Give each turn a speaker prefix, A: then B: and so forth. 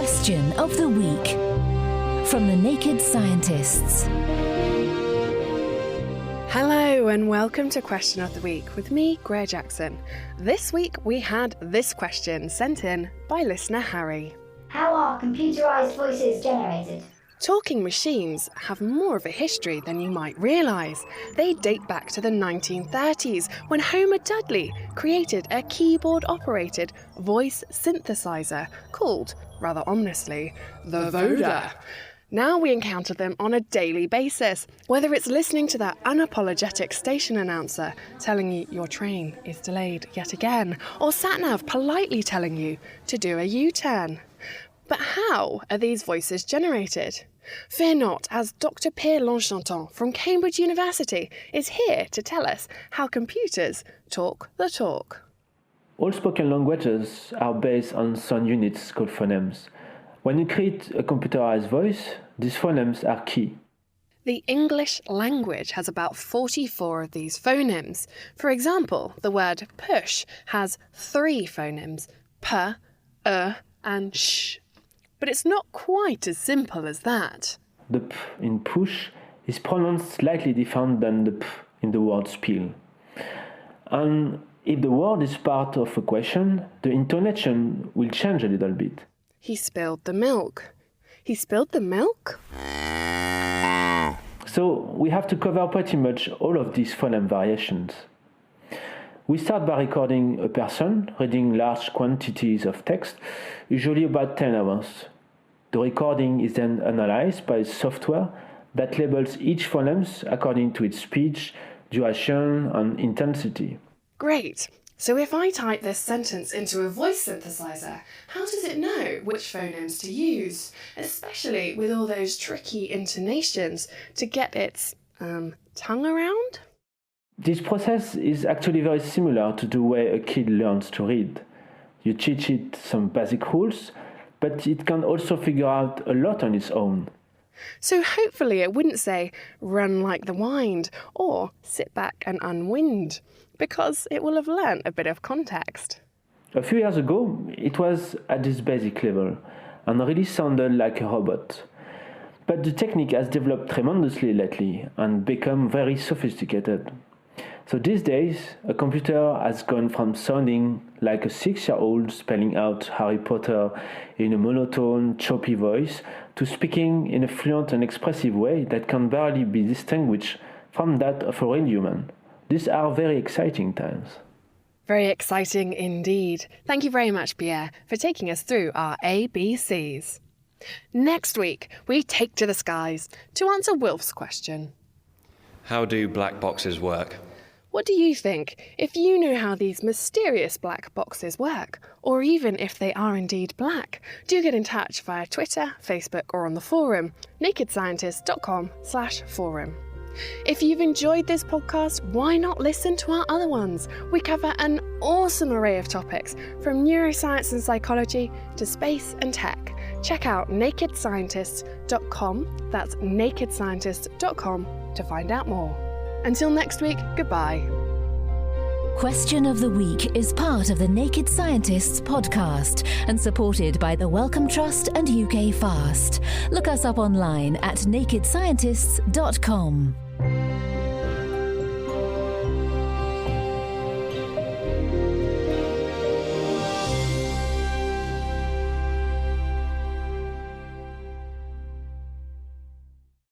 A: Question of the Week from the Naked Scientists.
B: Hello and welcome to Question of the Week with me, Greer Jackson. This week we had this question sent in by listener Harry.
C: How are computerized voices generated?
B: Talking machines have more of a history than you might realise. They date back to the 1930s when Homer Dudley created a keyboard-operated voice synthesizer called, rather ominously, the Voda. Now we encounter them on a daily basis, whether it's listening to that unapologetic station announcer telling you your train is delayed yet again, or sat-nav politely telling you to do a U-turn. But how are these voices generated? Fear not, as Dr. Pierre L'Enchantant from Cambridge University is here to tell us how computers talk the talk.
D: All spoken languages are based on sound units called phonemes. When you create a computerized voice, these phonemes are key.
B: The English language has about 44 of these phonemes. For example, the word push has 3 phonemes, p, and sh. But it's not quite as simple as that.
D: The p in push is pronounced slightly different than the p in the word spill. And if the word is part of a question, the intonation will change a little bit.
B: He spilled the milk. He spilled the milk?
D: So we have to cover pretty much all of these phoneme variations. We start by recording a person reading large quantities of text, usually about 10 hours. The recording is then analyzed by software that labels each phoneme according to its speech, duration, and intensity.
B: Great. So if I type this sentence into a voice synthesizer, how does it know which phonemes to use, especially with all those tricky intonations to get its tongue around?
D: This process is actually very similar to the way a kid learns to read. You teach it some basic rules, but it can also figure out a lot on its own.
B: So hopefully it wouldn't say, run like the wind, or sit back and unwind, because it will have learnt a bit of context.
D: A few years ago, it was at this basic level, and really sounded like a robot. But the technique has developed tremendously lately, and become very sophisticated. So these days, a computer has gone from sounding like a 6-year-old spelling out Harry Potter in a monotone, choppy voice, to speaking in a fluent and expressive way that can barely be distinguished from that of a real human. These are very exciting times.
B: Very exciting indeed. Thank you very much, Pierre, for taking us through our ABCs. Next week, we take to the skies to answer Wilf's question.
E: How do black boxes work?
B: What do you think? If you know how these mysterious black boxes work, or even if they are indeed black, do get in touch via Twitter, Facebook, or on the forum, nakedscientist.com/forum. If you've enjoyed this podcast, why not listen to our other ones? We cover an awesome array of topics, from neuroscience and psychology to space and tech. Check out nakedscientists.com, that's nakedscientists.com, to find out more. Until next week, goodbye.
A: Question of the Week is part of the Naked Scientists podcast and supported by the Wellcome Trust and UK Fast. Look us up online at nakedscientists.com.